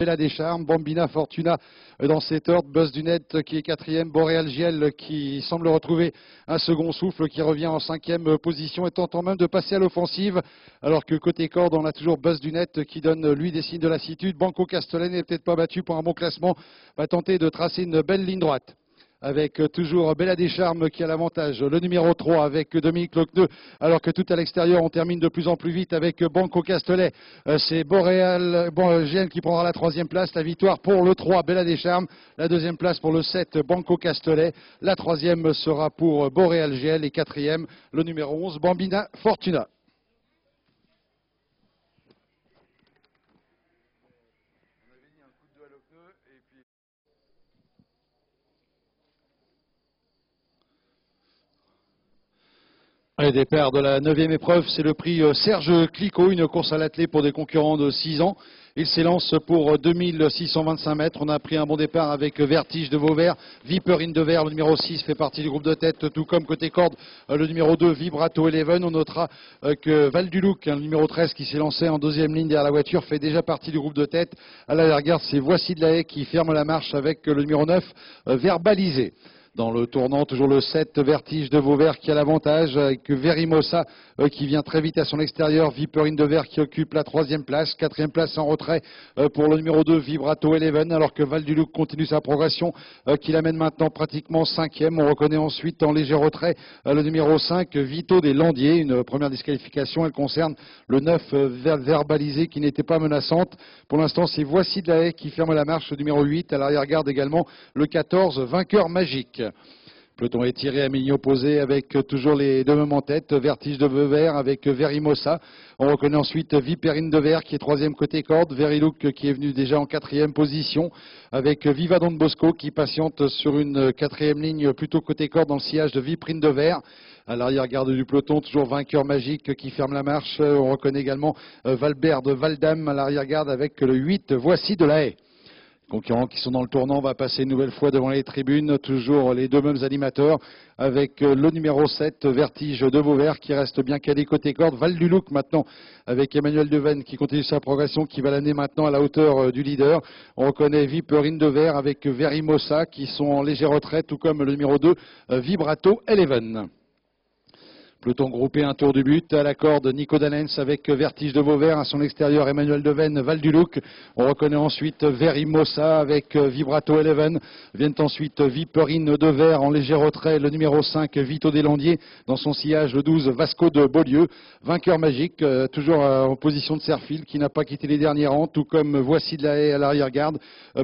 Bella des Charmes, Bambina Fortuna dans cet ordre, Buzz du Net qui est quatrième, Boréal Giel qui semble retrouver un second souffle, qui revient en cinquième position et tentant même de passer à l'offensive, alors que côté corde on a toujours Buzz du Net qui donne lui des signes de lassitude. Banco Castellet n'est peut-être pas battu pour un bon classement, va tenter de tracer une belle ligne droite. Avec toujours Bella des Charmes qui a l'avantage, le numéro 3 avec Dominique Locneux, alors que tout à l'extérieur on termine de plus en plus vite avec Banco Castellet. C'est Boréal Giel qui prendra la troisième place, la victoire pour le 3 Bella des Charmes, la deuxième place pour le 7 Banco Castellet, la troisième sera pour Boréal Giel et quatrième le numéro 11 Bambina Fortuna. Les départs de la 9e épreuve, c'est le prix Serge Clicquot, une course à l'attelé pour des concurrents de 6 ans. Il s'élance pour 2625 mètres. On a pris un bon départ avec Vertige de Vauvert, Viperine de Verre, le numéro 6 fait partie du groupe de tête, tout comme côté corde, le numéro 2 Vibrato Eleven. On notera que Val du Loup, le numéro 13 qui s'est lancé en deuxième ligne derrière la voiture, fait déjà partie du groupe de tête. À l'arrière-garde, c'est Voici de la Haye qui ferme la marche avec le numéro 9 Verbalisé. Dans le tournant, toujours le 7 Vertige de Vauvert qui a l'avantage, avec Verimosa qui vient très vite à son extérieur, Viperine de Verre qui occupe la troisième place, quatrième place en retrait pour le numéro 2 Vibrato Eleven, alors que Val du Loup continue sa progression, qui l'amène maintenant pratiquement cinquième. On reconnaît ensuite en léger retrait le numéro 5 Vito des Landiers, une première disqualification, elle concerne le 9 Verbalisé qui n'était pas menaçante. Pour l'instant, c'est Voici de la Haye qui ferme la marche, le numéro 8, à l'arrière-garde également le 14 Vainqueur Magique. Peloton étiré à milieu opposé avec toujours les deux mêmes en tête, Vertige de Vauvert avec Verimosa. On reconnaît ensuite Viperine de Verre qui est troisième côté corde, Verilook qui est venu déjà en quatrième position, avec Viva Don Bosco qui patiente sur une quatrième ligne plutôt côté corde dans le sillage de Viperine de Verre. À l'arrière-garde du peloton, toujours Vainqueur Magique qui ferme la marche. On reconnaît également Valbert de Valdam à l'arrière-garde avec le 8 Voici de la Haye. Concurrents qui sont dans le tournant, on va passer une nouvelle fois devant les tribunes, toujours les deux mêmes animateurs, avec le numéro 7, Vertige de Vauvert, qui reste bien calé côté corde. Val du Loup maintenant, avec Emmanuel Deven qui continue sa progression, qui va l'amener maintenant à la hauteur du leader. On reconnaît Viperine de Verre avec Verimosa, qui sont en léger retrait, tout comme le numéro 2, Vibrato Eleven. Peloton groupé, un tour du but, à la corde Nico Danens avec Vertige de Vauvert, à son extérieur Emmanuel Deven, Val du Loup. On reconnaît ensuite Verimosa avec Vibrato Eleven. Viennent ensuite Viperine de Verre en léger retrait, le numéro 5 Vito des Landiers, dans son sillage le 12 Vasco de Beaulieu. Vainqueur Magique, toujours en position de Serfil, qui n'a pas quitté les derniers rangs, tout comme Voici de la Haye à l'arrière-garde.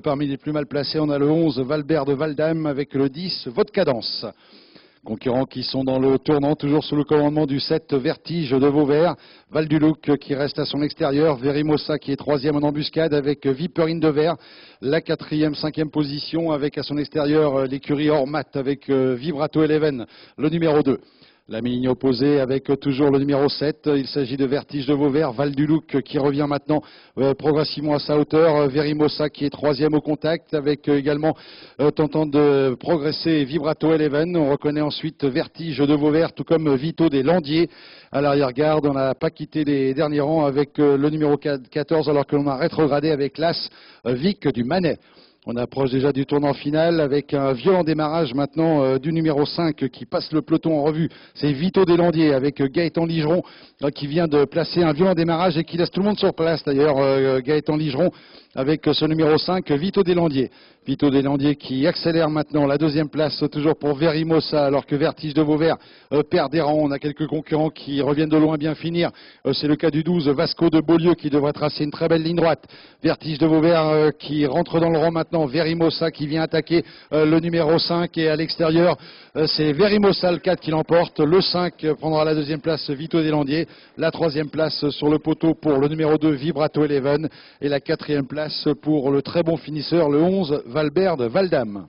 Parmi les plus mal placés, on a le 11 Valbert de Valdam avec le 10 Vodcadence. Concurrents qui sont dans le tournant, toujours sous le commandement du 7 Vertige de Vauvert. Val du Loup qui reste à son extérieur. Verimosa qui est troisième en embuscade avec Viperine de Verre. La quatrième, cinquième position avec à son extérieur l'écurie Ormat avec Vibrato Eleven, le numéro 2. La ligne opposée avec toujours le numéro 7, il s'agit de Vertige de Vauvert, Val du Loup qui revient maintenant progressivement à sa hauteur, Verimosa qui est troisième au contact avec également tentant de progresser Vibrato Eleven. On reconnaît ensuite Vertige de Vauvert, tout comme Vito des Landiers. À l'arrière-garde, on n'a pas quitté les derniers rangs avec le numéro 14 alors que l'on a rétrogradé avec l'As Vic du Manet. On approche déjà du tournant final avec un violent démarrage maintenant du numéro 5 qui passe le peloton en revue. C'est Vito des Landiers avec Gaëtan Ligeron qui vient de placer un violent démarrage et qui laisse tout le monde sur place d'ailleurs. Gaëtan Ligeron avec ce numéro 5, Vito des Landiers. Vito des Landiers qui accélère maintenant, la deuxième place toujours pour Verimosa, alors que Vertige de Vauvert perd des rangs. On a quelques concurrents qui reviennent de loin bien finir. C'est le cas du 12, Vasco de Beaulieu qui devrait tracer une très belle ligne droite. Vertige de Vauvert qui rentre dans le rang maintenant. Verimosa qui vient attaquer le numéro 5 et à l'extérieur, c'est Verimosa le 4 qui l'emporte. Le 5 prendra la deuxième place, Vito des Landiers. La troisième place sur le poteau pour le numéro 2, Vibrato Eleven. Et la quatrième place pour le très bon finisseur, le 11, Valbert de Valdam.